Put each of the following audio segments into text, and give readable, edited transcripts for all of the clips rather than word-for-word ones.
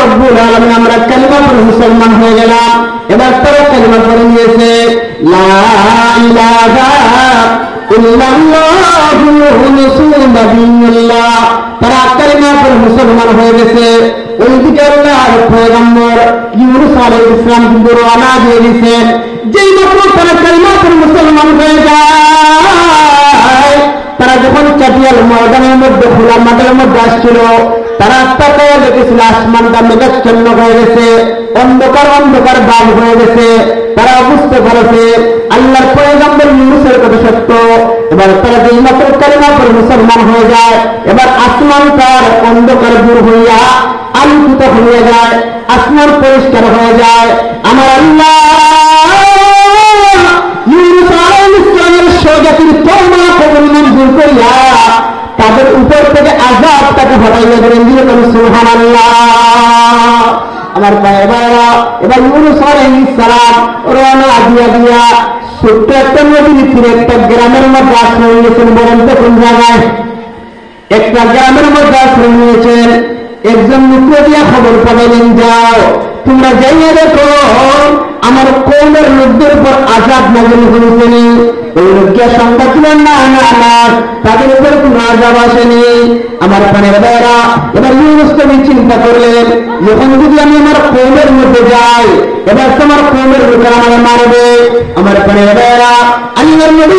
রব্বুল আলামিন আমরা কালিমা পড়ে মুসলমান হয়ে গেলাম। এবার তারা কালিমা পড়ে নিয়েছে, লা ইলাহা ইল্লাল্লাহু মুহাম্মাদুর রাসূলুল্লাহ। তারা কালিমা পড়ে মুসলমান হয়ে গেছে। ওইদিকে আল্লাহর পয়গম্বর ইউনূস আলাইহিস সালাম কিন্তু রওনা দিয়ে দিয়েছেন। যেই মাত্র তারা কালিমা পড়ে মুসলমান হয়ে যায়, তারা যখন চাটিয়াল ময়দানের মধ্যে খোলা মাঠের মধ্যে আসছিল, তারা তাকায় দেখেছিল আসমানটা মেঘাচ্ছন্ন হয়ে গেছে, অন্ধকার অন্ধকার ভাব হয়ে গেছে। তারা বুঝতে পারছে আল্লাহর পয়গম্বর ইউনূসের কথা সত্য। এবার তারা যেই মাত্র কালিমা পড়ে মুসলমান হয়ে যায়, এবার আসমান তার অন্ধকার দূর হইয়া আলোকিত হয়ে যায়, আসমান পরিষ্কার হয়ে যায়। আমার আল্লাহ ইউনূস আলাইহিস সালামের স্বজাতির তওবা কবুল মঞ্জুর করিয়া তাদের উপর থেকে আযাবটাকে হটাইয়া দিলেন। সুবহানাল্লাহ। আমার ভাইরা, এবার ইউনূস আলাইহিস সালাম রওনা দিয়া ছোট্ট একটা নদীর তীরে একটা গ্রামের মধ্যে আশ্রয় নিয়েছেন। বলেন তো কোন জায়গায়? একটা গ্রামের মধ্যে আশ্রয় নিয়েছেন। একজন মিত্র দিয়া খবর পাঠালেন, যাও তোমরা যাইয়া দেখো আমার কওমের লোকদের উপর আযাব নাযিল হয়েছে। ওই লোককে সংবাদ দিলেন, না না না, তাদের উপর কোনো আযাব আসেনি। আমার প্রাণের ভাইরা, এবার ইউনূস নবী চিন্তা করলেন, যখন যদি আমি আমার কওমের মধ্যে যাই, এবার তোমার কওমের লোকেরা আমাকে মারবে। আমার প্রাণের ভাইরা, আল্লাহর নবী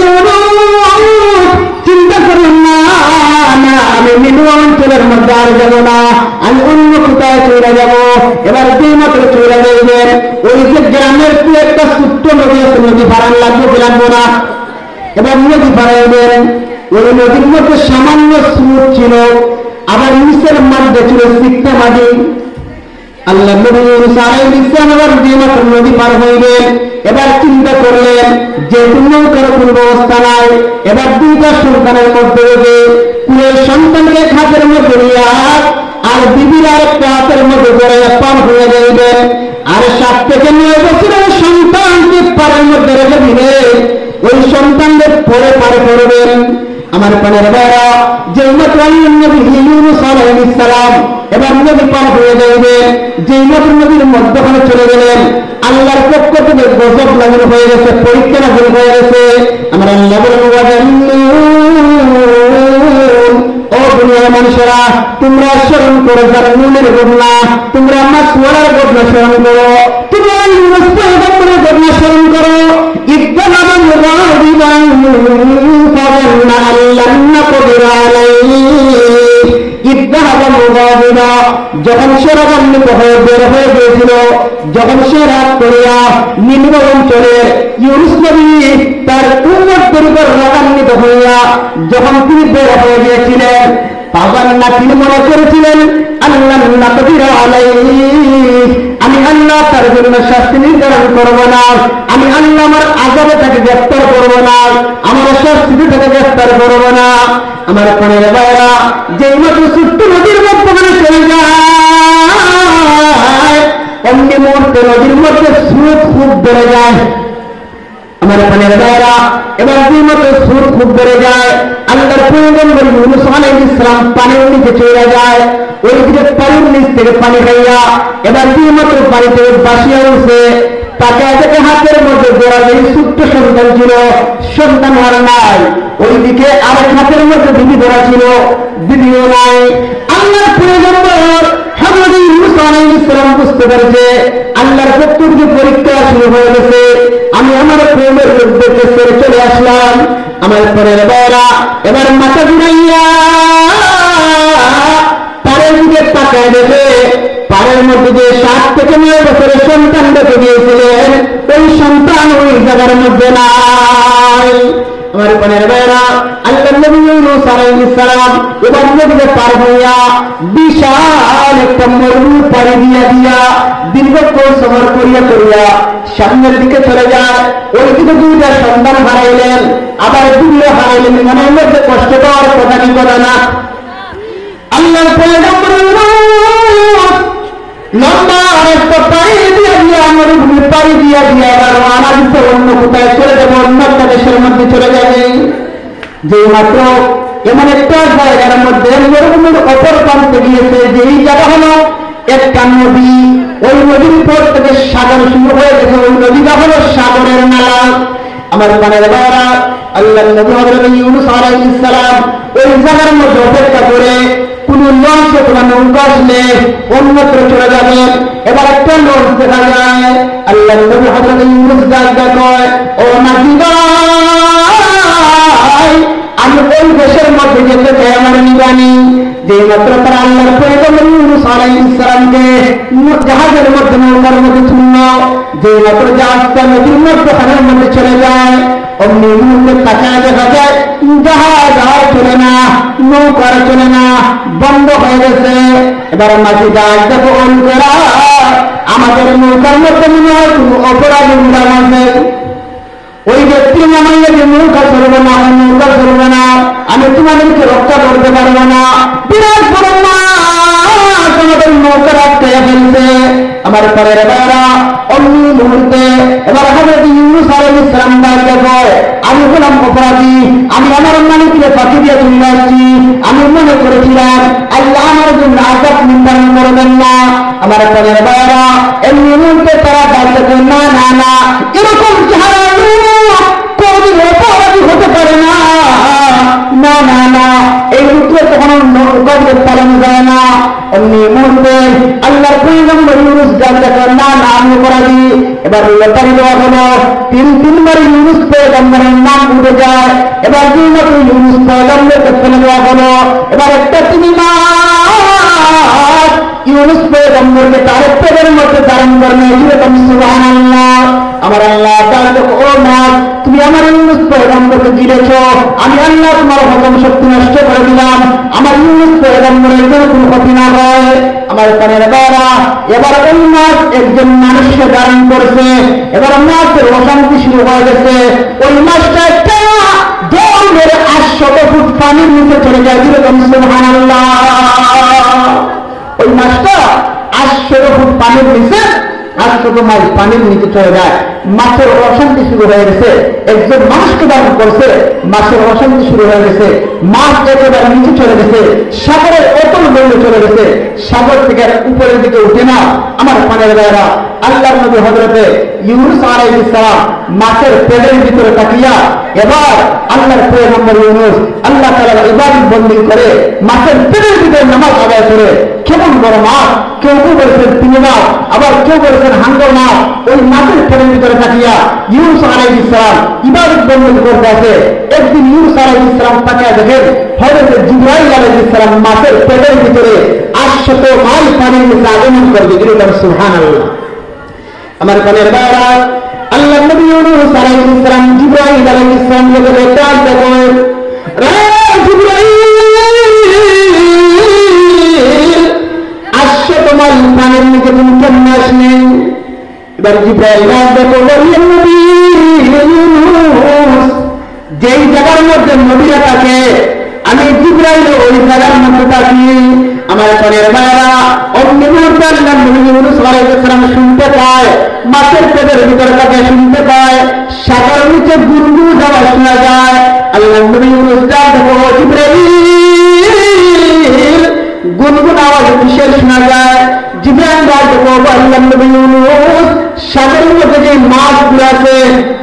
চিন্তা করলেন, না না, আমি নিম্ন অঞ্চলের মধ্যে আর যাব না, আমি অন্য কোথায় চলে যাব। এবার দুই মাত্র চলে যাইবেন, ওই যে গ্রামের কি একটা ছোট্ট নদী আছে, নদী পারান লাগবে কি লাগবো না? এবার নদী পারাইবেন। ওই নদীর মধ্যে সামান্য স্রোত ছিল, আবার নিচের মধ্যে ছিল সিক্তা মাটি। আল্লাহ নবী ইউনূস আলাইহিস সালাম আবার দুই মাত্র নদী পার হইবেন। এবার চিন্তা করলেন যে নৌকার কোনো ব্যবস্থা নাই। এবার দুইটা সন্তানের মধ্যে কুলের সন্তানকে খাতের মধ্যে নিয়ে আর বিবির আরেকটা হাতের মধ্যে করে পার হয়ে যাইবে, আর 7 থেকে 9 বছরের সন্তানকে পারের মধ্যে রেখে দিলে ওই সন্তানদের পরে পার করবেন। আমার প্রাণের ভাইরা, যেই মাত্র আল্লাহর নবী ইউনূস আলাইহিস সালাম এবার নদী পার হয়ে যাইবে, যেই মাত্র নদীর মধ্যখানে চলে গেলেন, আল্লাহর পক্ষ থেকে গজব নাযিল হয়ে গেছে, পরীক্ষা নাযিল হয়ে গেছে। আমার আল্লাহ বলেন, ও দুনিয়ার মানুষেরা, তোমরা স্মরণ করো যার নুনের ঘটনা, তোমরা মাসওয়ারার ঘটনা স্মরণ করো, তোমরা ইউনূস পয়গম্বরের ঘটনা স্মরণ করো। ইদহাবা মুগাদিবান ফাযান্না আল্লান নাকদির আলাইহি, ইদহাবা মুগাদিবা, যখন সে রাগান্বিত হয়ে বের হয়ে গিয়েছিল, যখন সে রাগ করিয়া নিম্ন অঞ্চলে ইউনূস নবী তার উম্মতের উপর রাগান্বিত হইয়া যখন তিনি বের হয়ে গিয়েছিলেন, ফাযান্না, তিনি মনে করেছিলেন আল্লান নাকদির আলাইহি, আমি আল্লাহ তার জন্য শাস্তি নির্ধারণ করবো না, আমি আল্লাহ আমার আযাবে তাকে গ্রেফতার করবো না, আমার শাস্তিতে তাকে গ্রেফতার করবো না। আমার প্রাণের ভাইরা, যেই মাত্র ছোট্ট নদীর মধ্যখানে চলে যায়, অমনি মুহূর্তে নদীর মধ্যে স্রোত খুব বেড়ে যায়। আমার প্রাণের ভাইরা, এবার যেই মাত্র স্রোত খুব বেড়ে যায়, আল্লাহর পয়গম্বর ইউনূস আলাইহিস সালাম পানির নিচে চলে যায়। ওই দিকে পানির নিচ থেকে পানি খাইয়া এবার যেই মাত্র পানি থেকে বাসিয়া উঠছে, তাকে দেখে হাতের মধ্যে জোড়া যেই ছোট্ট সন্তান ছিল, সন্তান আর নাই। ওইদিকে আরেক হাতের মধ্যে বিবি ধরা ছিল, বিবিও নাই। আল্লাহর পয়গম্বর হযরত ইউনূস আলাইহিস সালাম বুঝতে পেরেছে আল্লাহর পক্ষ থেকে পরীক্ষা শুরু হয়ে গেছে, আমি আমার কওমের লোকদেরকে ছেড়ে চলে আসলাম। আমার পরের বেলা এবার মাথা ঘুরাইয়া পাড়ের দিকে তাকায় দেখে, পাড়ের মধ্যে যে 7 থেকে 9 বছরের সন্তান রেখে গিয়েছিলেন, ওই সন্তান ওই জায়গার মধ্যে নাই। আমার প্রাণের ভাইরা, আল্লাহর নবী ইউনূস আলাইহিস সালাম এবার নদীতে পার হইয়া বিশাল একটা মরুর পাড়ি দিয়া দীর্ঘক্ষণ সফর করিয়া সামনের দিকে চলে যায়। ওই দিকে 2টা সন্তান হারাইলেন, আবার বিবিও হারাইলেন। মনের মধ্যে কষ্ট পাওয়ার কথা কি কথা না? আল্লাহর পয়গম্বর লম্বা একটা পাড়ি দিয়া মরুভূমি পাড়ি দিয়া আবার রওনা দিতে অন্য কোথায় চলে যাবো, অন্য একটা দেশের মধ্যে চলে যাবে। যে মাত্র এমন একটা জায়গার মধ্যে মরুভূমির অপর প্রান্তে গিয়েছে, যেই জায়গা হলো একটা নদী, ওই নদীর উপর থেকে সাগর শুরু হয়ে গেছে, ওই নদীটা হলো সাগরের নালা। আমার প্রাণের ভাইরা, আল্লাহ নবী হযরত ইউনূস আলাইহিস সালাম ওই জায়গার মধ্যে অপেক্ষা করে কোন লঞ্চ অথবা নৌকা আসলে অন্যত্র চলে যাবেন। এবার একটা লঞ্চ দেখা যায়, আল্লাহ নবী হযরত ইউনূস ডাকতে কয়, ও নাকি ভাই, আমি ওই দেশের মধ্যে যেতে চাই, আমার নিবানি। যে মাত্র তারা আল্লাহর পয়গম্বর ইউনূস আলাইহিস সালামকে জাহাজের মধ্যে নৌকার মধ্যে তুলল, যে মাত্র জাহাজটা নদীর মধ্যে খানের মধ্যে চলে যায়, অমনি মুহূর্তে তাকায় দেখা যায় জাহাজ আর চলে না, নৌকার চলে না, বন্ধ হয়ে গেছে। এবার মাঝি জাহাজ দেখো অন্ধেরা, আমাদের নৌকার মধ্যে মনে হয় কোনো অপরাধ উন্দাম আছে। ওই ব্যক্তি নামাইলে যে নৌকা চলবে না, নৌকা চলবে না, আমি তোমাদেরকে রক্ষা করতে পারবো না, বিরাট বড় মাছ আমাদের নৌকা আটকাইয়া ফেলছে। আমার পরের বেলা অমনি মুহূর্তে এবার হযরত ইউনূস আলাইহিস সালাম ডাকতে কয়, আমি হলাম অপরাধী, আমি আমার মালিককে ফাঁকি দিয়ে চলে আসছি, আমি মনে করেছিলাম আল্লাহ আমার জন্য আযাব নির্ধারণ করবেন না। আমার পরের বেলা এমনি মুহূর্তে তারা ডাকতে কয়, না না না, এরকম চেহারা কোনদিন অপরাধী হতে পারে না, না না না, এই রূপে তখন নৌকাকে পালন যায় না। অমনি মুহূর্তে আল্লাহর পয়গম্বর ইউনূস ডাকতে কয়, না না, আমি অপরাধী। এবার লটারি দেওয়া হলো, তিনবার ইউনূস পয়গম্বরের নাম উঠে যায়। এবার দুইবার ইউনূস পয়গম্বরকে ফেলে দেওয়া হলো। এবার একটা তিনি মাছ ইউনূস পয়গম্বরকে তার পেটের মধ্যে ধারণ করবে, এরকম সুবহানাল্লাহ। আমার আল্লাহ তাআলা, ও মাছ, তুমি আমার ইউনূস পয়গম্বরকে গিলেছ, আমি আল্লাহ তোমার হজম শক্তি নষ্ট করে দিলাম, আমার ইউনূস পয়গম্বরের যেন কোনো ক্ষতি না হয়। আমার প্রাণের ভাইরা, এবার ওই মাছ একজন মানুষকে ধারণ করছে। এবার মাছের অশান্তি শুরু হয়ে গেছে। ওই মাছটা একটা জল মেরে 800 ফুট পানির নিচে চলে যায়, যেরকম সুবহানাল্লাহ। ওই মাছটা 800 ফুট পানির নিচে, 800 মাইল পানির নিচে চলে যায়। মাছের অশান্তি শুরু হয়ে গেছে, একজন মানুষকে ধারণ করছে, মাছের অশান্তি শুরু হয়ে গেছে, মাছ একেবারে নিচে চলে গেছে, সাগরের অতল মূল্য চলে গেছে, সাগর থেকে উপরের দিকে উঠে না। আমার প্রাণের ভাইরা, আল্লাহর নবী হযরতে ইউনূস আলাইহিস সালাম মাছের পেটের ভিতরে তাকিয়া এবার আল্লাহর পয়গম্বর ইউনূস আল্লাহ তাআলার ইবাদত বন্দী করে মাছের পেটের ভিতরে নামাজ আদায় করে, কেমন বড় মাছ, কেউ কেউ বলেছেন 3 মাছ, আবার কেউ বলেছেন 100 মাছ, ওই মাছের পেটের ভিতরে তাকিয়া ইউনূস আলাইহিস সালাম ইবাদত বন্দী করতে আছে। একদিন ইউনূস আলাইহিস সালাম তাকিয়া দেখেন হযরত জিবরাইল আলাইহিস সালাম মাছের পেটের ভিতরে 800 মাইল পানির নিচে আগমন করবে, এরকম সুবহানাল্লাহ। আমার প্রাণের ভাইরা, আল্লাহ নবী ইউনূস আলাইহিস সালাম জিবরাইল আলাইহিস সালামকে ডাকতে কয়, রে জিবরাইল, 800 মাইল পানির নিচে তুমি কেমন আসলে? এবার জিবরাইল ডাকতে বললেন, নবী ইউনূস, যেই জায়গার মধ্যে নবীরা থাকে আমি জিবরাইল ওই জায়গার মধ্যে থাকি। আমার প্রাণের ভাইরা, অমনি মুহূর্তে আল্লাহ নবী ইউনূস আলাইহিস সালাম শুনতে পায়, মাছের পেটের ভিতরে তাকে শুনতে পায়, সাগরের নিচে গুনগুন আওয়াজ শোনা যায়। আল্লাহ নবী ইউনূস ডাকতে বলল, জিবরাইল, গুনগুন আওয়াজ কিসের শোনা যায়? জিবরাইল ডাকতে বলল, আল্লাহ নবী ইউনূস, সাগরের মধ্যে যে মাছগুলো আছে,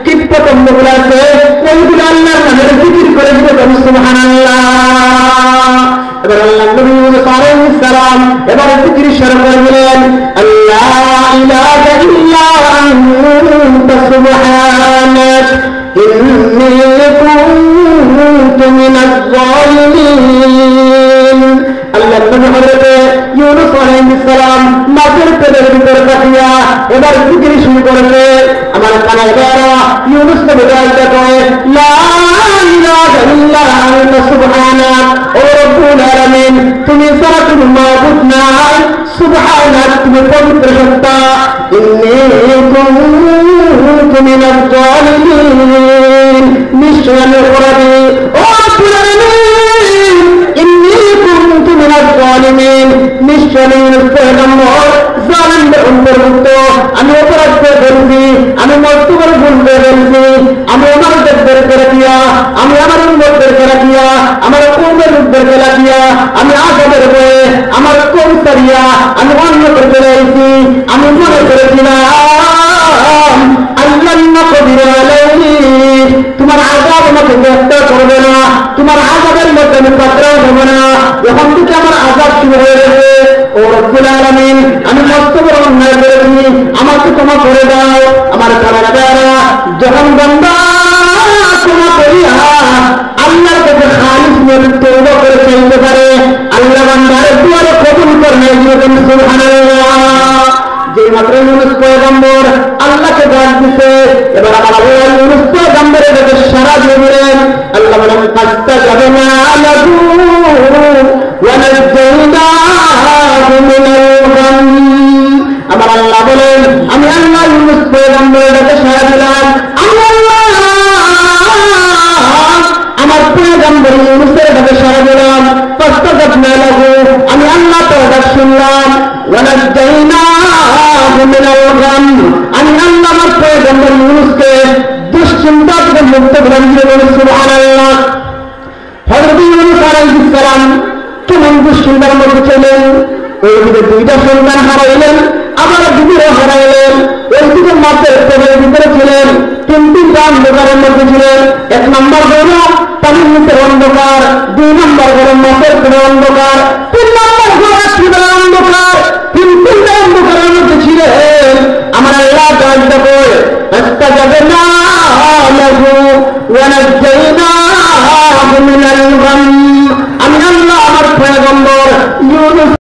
কীটপতঙ্গগুলো আছে, ওইগুলো আল্লাহর নামের জিকির করে দিতে পারে, সুবহানাল্লাহ। এবার আল্লাহ নবী ইউনূস আলাইহিস সালাম এবার জিকির শুরু করলেন, আল্লাহ ইলাহা ইল্লা আনতা সুবহানাক ইন্নী কুনতু মিনাজ জালিমিন। আল্লাহ নবী হযরত ইউনূস আলাইহিস সালাম মাছের পেটের ভিতরে তাকিয়া এবার জিকির শুরু করেছে। আমার প্রাণের ভাইরা, ইউনূস নবী ডাকতে কয়, লা ইলাহা ইল্লা আনতা সুবহানাক, ও রব্বুল আলামিন, তুমি ছাড়া কোনো মাবুদ নাই, সুবহানাক, তুমি পবিত্র সত্তা, ইন্নী কুনতু মিনাজ জালিমিন, নিশ্চয় আমি অপরাধী, ও রব্বুল আলামিন, ইন্নী কুনতু মিনাজ জালিমিন, নিশ্চয় আমি ইউনূস পয়গম্বর জালিমদের অন্তর্ভুক্ত, আমি অপরাধ করে ফেলছি, আমি মস্তবর ভুল করে ফেলছি, আমি আমার দেশদেরকে রাখিয়া, আমি আমার উম্মতদেরকে রাখিয়া, আমার কওমের লোকদেরকে রাখিয়া, আমি আযাবের ভয়ে আমার কওম ছাড়িয়া আমি অন্য হবে না, এখন থেকে আমার আযাব শুরু হয়ে গেছে। ও রব্বুল আলামিন, আমি কষ্ট করে অন্যায় করেছি, আমাকে ক্ষমা করে দাও। আমার কারাগারা যখন বান্দা ক্ষমা করিয়া আল্লাহর কাছে খালিস নিয়ে তওবা করে চাইতে পারে, আল্লাহ বান্দার দুয়ারে কবুল করে নেয়। সুবহানাল্লাহ। যে মাত্র ইউনূস পয়গম্বর আল্লাহকে ডাক দিতে, এবার আমার আল্লাহ ইউনূস পয়গম্বরের কাছে সাড়া দিয়ে দিলেন। আল্লাহ বলেন ফাস্তাজাবনা লাহু ওয়া নাজ্জায়নাহু মিনাল গাম। আমার আল্লাহ বলেন, আমি আল্লাহ ইউনূস পয়গম্বরের কাছে সাড়া দিলাম। আমি আল্লাহ আমার পয়গম্বর ইউনূসের কাছে সাড়া দিলাম। ফাস্তাজাবনা লাহু, আমি আল্লাহ তার ডাক শুনলাম। ওয়া নাজ্জায়নাহু মিনাল গাম, আমি আল্লাহ আমার পয়গম্বর ইউনূসকে দুশ্চিন্তা থেকে মুক্ত করে দিলেন। সুবহানাল্লাহ। হযরত ইউনূস আলাইহিস সালাম কেমন দুশ্চিন্তার মধ্যে ছিলেন। ওইদিকে দুইটা সন্তান হারাইলেন, আবার বিবিও হারাইলেন। ওইদিকে মাছের পেটের ভিতরে ছিলেন, তিনটা অন্ধকারের মধ্যে ছিলেন। এক নম্বর হল পানির নিচের অন্ধকার, দুই নম্বর হল মাছের পেটের অন্ধকার, তিন নম্বর হল জীবনের অন্ধকার। তিনটা অন্ধকারের মধ্যে ছিলেন। আমার আল্লাহ ডাকতে বলে ফাস্তাজাবনা লাহু ওয়া নাজ্জায়নাহু মিনাল গাম। আমি আল্লাহ আমার পয়গম্বর ইউনূস